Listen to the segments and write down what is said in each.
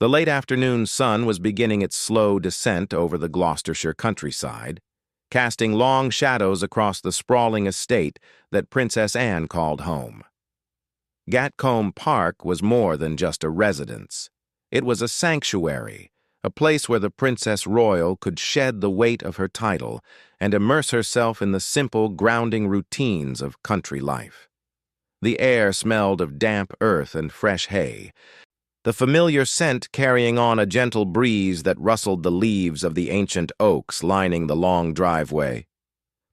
The late afternoon sun was beginning its slow descent over the Gloucestershire countryside, casting long shadows across the sprawling estate that Princess Anne called home. Gatcombe Park was more than just a residence. It was a sanctuary, a place where the Princess Royal could shed the weight of her title and immerse herself in the simple, grounding routines of country life. The air smelled of damp earth and fresh hay, the familiar scent carrying on a gentle breeze that rustled the leaves of the ancient oaks lining the long driveway.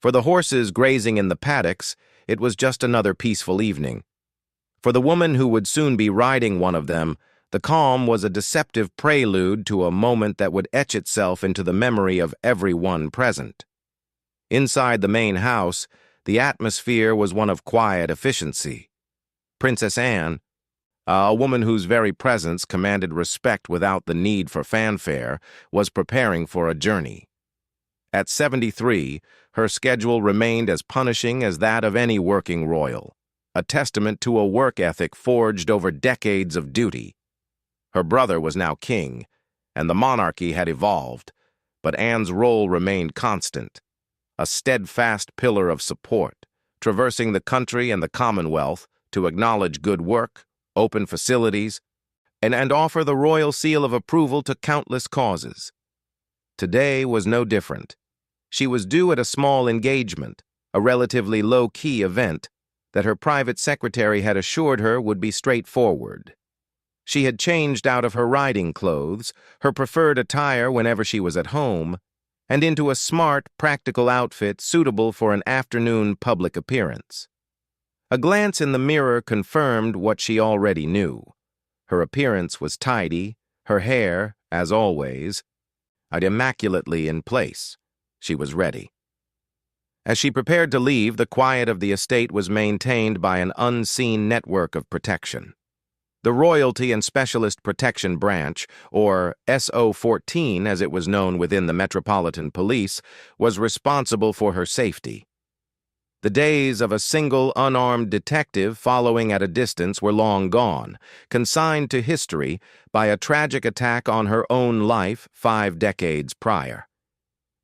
For the horses grazing in the paddocks, it was just another peaceful evening. For the woman who would soon be riding one of them, the calm was a deceptive prelude to a moment that would etch itself into the memory of everyone present. Inside the main house, the atmosphere was one of quiet efficiency. Princess Anne, a woman whose very presence commanded respect without the need for fanfare, was preparing for a journey. At 73, her schedule remained as punishing as that of any working royal, a testament to a work ethic forged over decades of duty. Her brother was now king, and the monarchy had evolved, but Anne's role remained constant, a steadfast pillar of support, traversing the country and the Commonwealth to acknowledge good work, open facilities, and offer the royal seal of approval to countless causes. Today was no different. She was due at a small engagement, a relatively low-key event that her private secretary had assured her would be straightforward. She had changed out of her riding clothes, her preferred attire whenever she was at home, and into a smart, practical outfit suitable for an afternoon public appearance. A glance in the mirror confirmed what she already knew. Her appearance was tidy, her hair, as always, immaculately in place. She was ready. As she prepared to leave, the quiet of the estate was maintained by an unseen network of protection. The Royalty and Specialist Protection Branch, or SO-14 as it was known within the Metropolitan Police, was responsible for her safety. The days of a single unarmed detective following at a distance were long gone, consigned to history by a tragic attack on her own life 5 decades prior.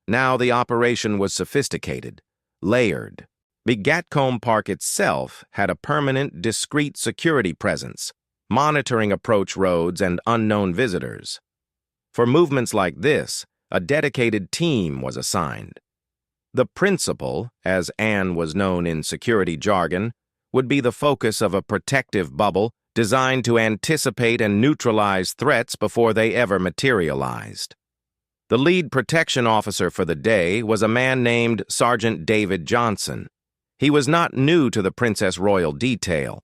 Now the operation was sophisticated, layered. The Gatcombe Park itself had a permanent, discreet security presence, monitoring approach roads and unknown visitors. For movements like this, a dedicated team was assigned. The principal, as Anne was known in security jargon, would be the focus of a protective bubble designed to anticipate and neutralize threats before they ever materialized. The lead protection officer for the day was a man named Sergeant David Johnson. He was not new to the Princess Royal detail.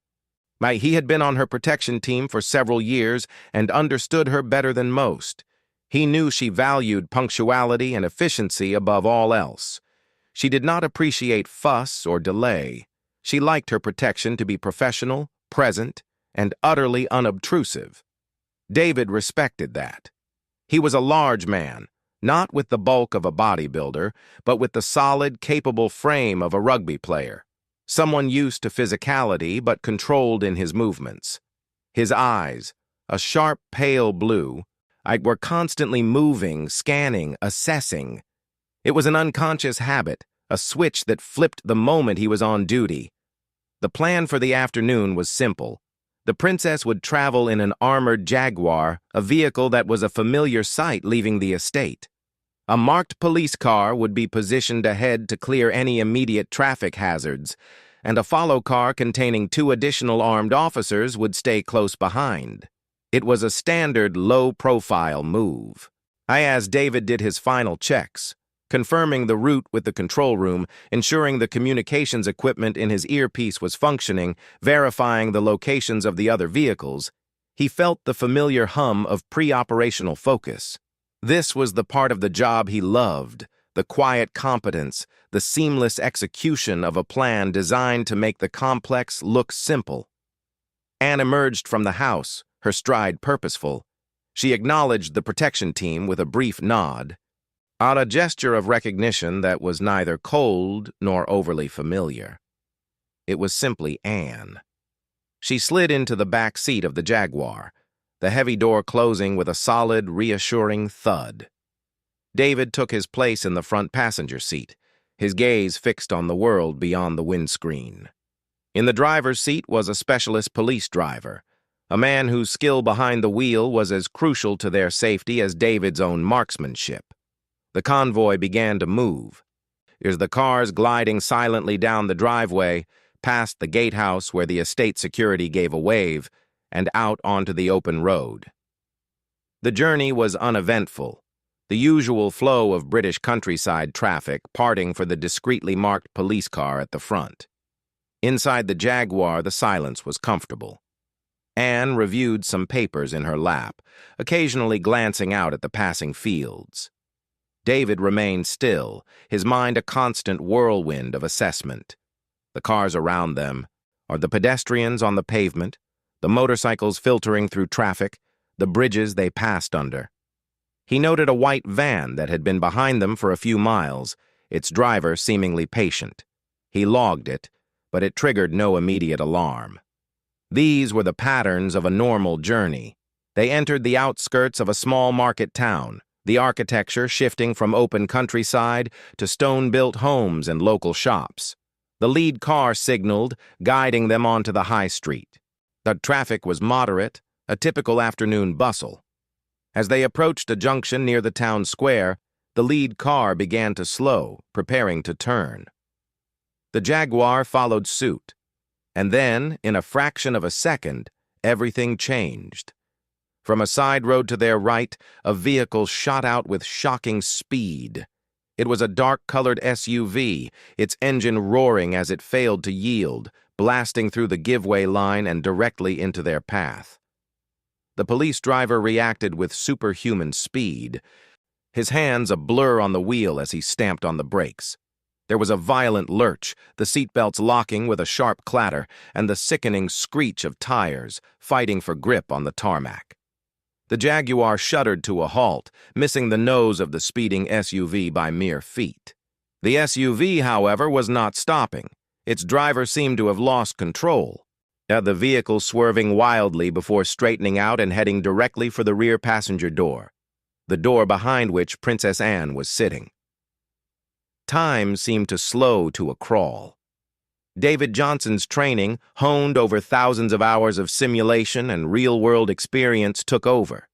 He had been on her protection team for several years and understood her better than most. He knew she valued punctuality and efficiency above all else. She did not appreciate fuss or delay. She liked her protection to be professional, present, and utterly unobtrusive. David respected that. He was a large man, not with the bulk of a bodybuilder, but with the solid, capable frame of a rugby player, someone used to physicality but controlled in his movements. His eyes, a sharp pale blue, were constantly moving, scanning, assessing. It was an unconscious habit, a switch that flipped the moment he was on duty. The plan for the afternoon was simple. The princess would travel in an armored Jaguar, a vehicle that was a familiar sight leaving the estate. A marked police car would be positioned ahead to clear any immediate traffic hazards, and a follow car containing 2 additional armed officers would stay close behind. It was a standard low-profile move. As David did his final checks, confirming the route with the control room, ensuring the communications equipment in his earpiece was functioning, verifying the locations of the other vehicles, he felt the familiar hum of pre-operational focus. This was the part of the job he loved, the quiet competence, the seamless execution of a plan designed to make the complex look simple. Anne emerged from the house, her stride purposeful. She acknowledged the protection team with a brief nod, a gesture of recognition that was neither cold nor overly familiar. It was simply Anne. She slid into the back seat of the Jaguar. the heavy door closing with a solid, reassuring thud. David took his place in the front passenger seat, his gaze fixed on the world beyond the windscreen. In the driver's seat was a specialist police driver, a man whose skill behind the wheel was as crucial to their safety as David's own marksmanship. The convoy began to move. As the cars gliding silently down the driveway, past the gatehouse where the estate security gave a wave, and out onto the open road. The journey was uneventful, the usual flow of British countryside traffic parting for the discreetly marked police car at the front. Inside the Jaguar, the silence was comfortable. Anne reviewed some papers in her lap, occasionally glancing out at the passing fields. David remained still, his mind a constant whirlwind of assessment. The cars around them, or the pedestrians on the pavement, the motorcycles filtering through traffic, the bridges they passed under. He noted a white van that had been behind them for a few miles, its driver seemingly patient. He logged it, but it triggered no immediate alarm. These were the patterns of a normal journey. They entered the outskirts of a small market town, the architecture shifting from open countryside to stone-built homes and local shops. The lead car signaled, guiding them onto the high street. The traffic was moderate, a typical afternoon bustle. As they approached a junction near the town square, the lead car began to slow, preparing to turn. The Jaguar followed suit, and then, in a fraction of a second, everything changed. From a side road to their right, a vehicle shot out with shocking speed. It was a dark-colored SUV, its engine roaring as it failed to yield, blasting through the give-way line and directly into their path. The police driver reacted with superhuman speed, his hands a blur on the wheel as he stamped on the brakes. There was a violent lurch, the seatbelts locking with a sharp clatter, and the sickening screech of tires fighting for grip on the tarmac. The Jaguar shuddered to a halt, missing the nose of the speeding SUV by mere feet. The SUV, however, was not stopping. Its driver seemed to have lost control. The vehicle swerving wildly before straightening out and heading directly for the rear passenger door, the door behind which Princess Anne was sitting. Time seemed to slow to a crawl. David Johnson's training, honed over thousands of hours of simulation and real-world experience, took over.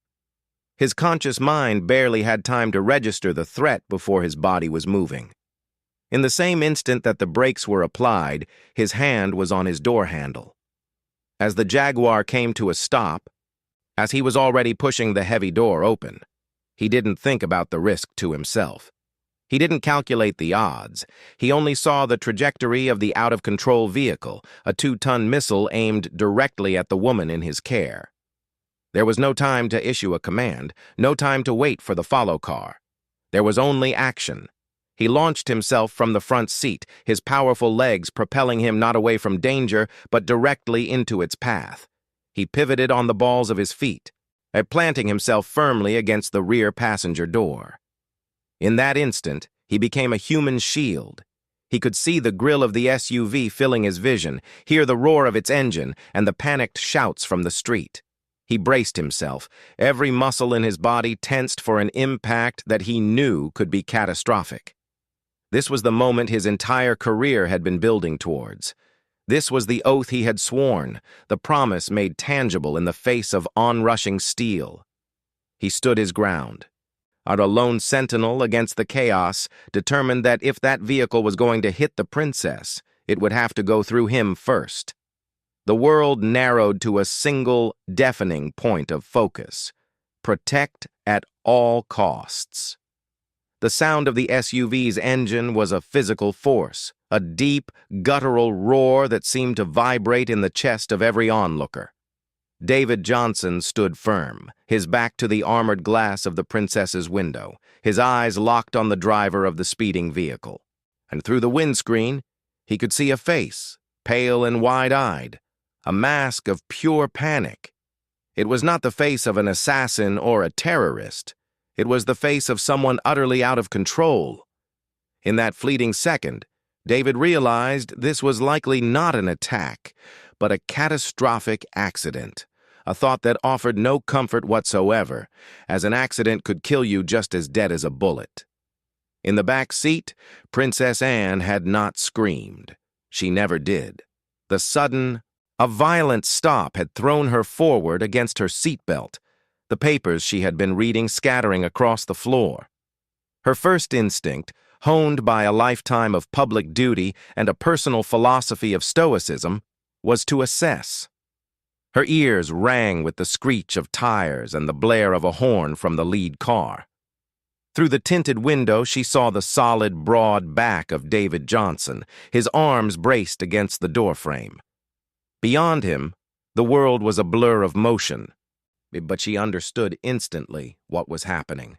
His conscious mind barely had time to register the threat before his body was moving. In the same instant that the brakes were applied, his hand was on his door handle. As the Jaguar came to a stop, as he was already pushing the heavy door open, he didn't think about the risk to himself. He didn't calculate the odds. He only saw the trajectory of the out-of-control vehicle, a 2-ton missile aimed directly at the woman in his care. There was no time to issue a command, no time to wait for the follow car. There was only action. He launched himself from the front seat, his powerful legs propelling him not away from danger, but directly into its path. He pivoted on the balls of his feet, planting himself firmly against the rear passenger door. In that instant, he became a human shield. He could see the grille of the SUV filling his vision, hear the roar of its engine, and the panicked shouts from the street. He braced himself, every muscle in his body tensed for an impact that he knew could be catastrophic. This was the moment his entire career had been building towards. This was the oath he had sworn, the promise made tangible in the face of onrushing steel. He stood his ground. A lone sentinel against the chaos, determined that if that vehicle was going to hit the princess, it would have to go through him first. The world narrowed to a single, deafening point of focus: protect at all costs. The sound of the SUV's engine was a physical force, a deep, guttural roar that seemed to vibrate in the chest of every onlooker. David Johnson stood firm, his back to the armored glass of the princess's window, his eyes locked on the driver of the speeding vehicle. And through the windscreen, he could see a face, pale and wide-eyed, a mask of pure panic. It was not the face of an assassin or a terrorist. It was the face of someone utterly out of control. In that fleeting second, David realized this was likely not an attack, but a catastrophic accident, a thought that offered no comfort whatsoever, as an accident could kill you just as dead as a bullet. In the back seat, Princess Anne had not screamed. She never did. A violent stop had thrown her forward against her seatbelt, the papers she had been reading scattering across the floor. Her first instinct, honed by a lifetime of public duty and a personal philosophy of stoicism, was to assess. Her ears rang with the screech of tires and the blare of a horn from the lead car. Through the tinted window, she saw the solid, broad back of David Johnson, his arms braced against the doorframe. Beyond him, the world was a blur of motion, but she understood instantly what was happening.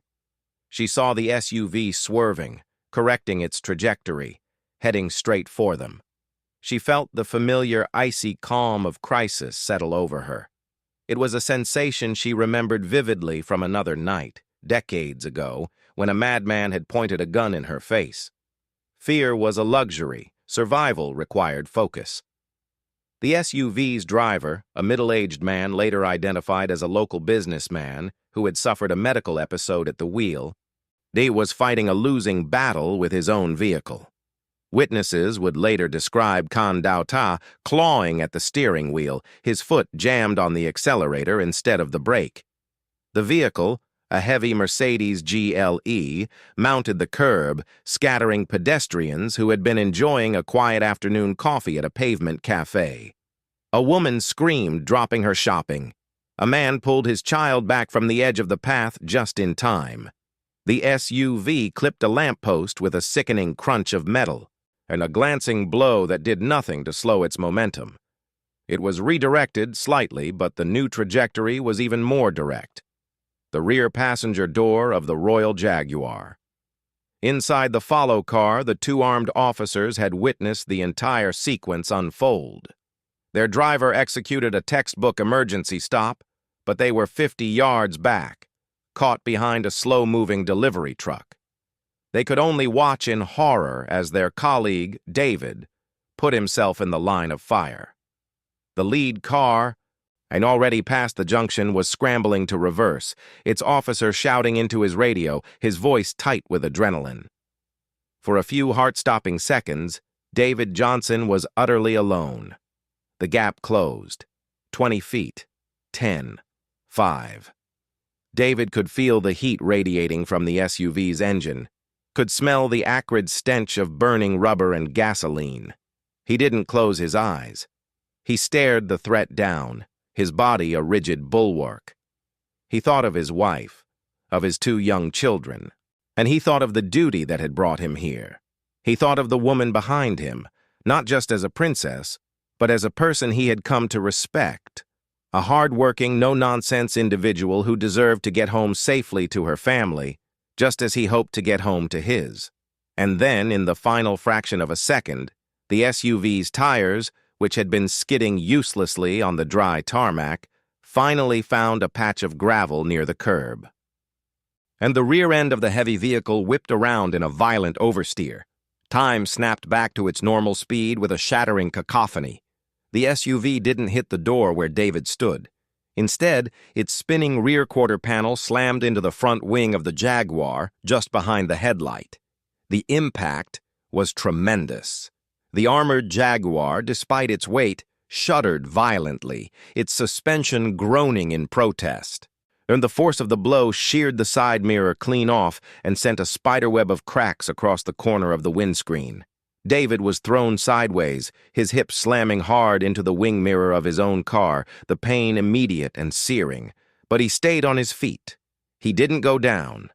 She saw the SUV swerving, correcting its trajectory, heading straight for them. She felt the familiar icy calm of crisis settle over her. It was a sensation she remembered vividly from another night, decades ago, when a madman had pointed a gun in her face. Fear was a luxury. Survival required focus. The SUV's driver, a middle-aged man later identified as a local businessman who had suffered a medical episode at the wheel, was fighting a losing battle with his own vehicle. Witnesses would later describe Khan Dao Ta clawing at the steering wheel, his foot jammed on the accelerator instead of the brake. The vehicle, a heavy Mercedes GLE, mounted the curb, scattering pedestrians who had been enjoying a quiet afternoon coffee at a pavement cafe. A woman screamed, dropping her shopping. A man pulled his child back from the edge of the path just in time. The SUV clipped a lamppost with a sickening crunch of metal, and a glancing blow that did nothing to slow its momentum. It was redirected slightly, but the new trajectory was even more direct. The rear passenger door of the Royal Jaguar. Inside the follow car, the two armed officers had witnessed the entire sequence unfold. Their driver executed a textbook emergency stop, but they were 50 yards back, caught behind a slow-moving delivery truck. They could only watch in horror as their colleague, David, put himself in the line of fire. The lead car, and already past the junction, was scrambling to reverse, its officer shouting into his radio, his voice tight with adrenaline. For a few heart-stopping seconds, David Johnson was utterly alone. The gap closed. 20 feet. 10. 5. David could feel the heat radiating from the SUV's engine, could smell the acrid stench of burning rubber and gasoline. He didn't close his eyes. He stared the threat down, his body a rigid bulwark. He thought of his wife, of his 2 young children, and he thought of the duty that had brought him here. He thought of the woman behind him, not just as a princess, but as a person he had come to respect, a hard-working, no-nonsense individual who deserved to get home safely to her family, just as he hoped to get home to his. And then, in the final fraction of a second, the SUV's tires, which had been skidding uselessly on the dry tarmac, finally found a patch of gravel near the curb. And the rear end of the heavy vehicle whipped around in a violent oversteer. Time snapped back to its normal speed with a shattering cacophony. The SUV didn't hit the door where David stood. Instead, its spinning rear quarter panel slammed into the front wing of the Jaguar, just behind the headlight. The impact was tremendous. The armored Jaguar, despite its weight, shuddered violently, its suspension groaning in protest. And the force of the blow sheared the side mirror clean off and sent a spiderweb of cracks across the corner of the windscreen. David was thrown sideways, his hips slamming hard into the wing mirror of his own car, the pain immediate and searing. But he stayed on his feet. He didn't go down.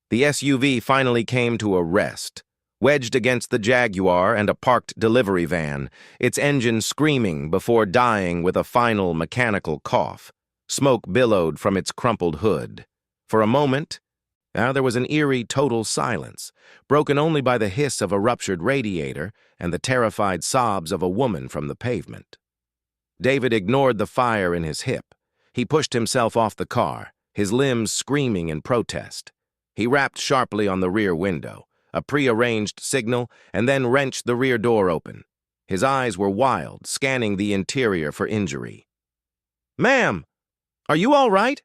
The SUV finally came to a rest, wedged against the Jaguar and a parked delivery van, its engine screaming before dying with a final mechanical cough. Smoke billowed from its crumpled hood. For a moment, there was an eerie total silence, broken only by the hiss of a ruptured radiator and the terrified sobs of a woman from the pavement. David ignored the fire in his hip. He pushed himself off the car, his limbs screaming in protest. He rapped sharply on the rear window, a prearranged signal, and then wrenched the rear door open. His eyes were wild, scanning the interior for injury. "Ma'am!" Are you all right?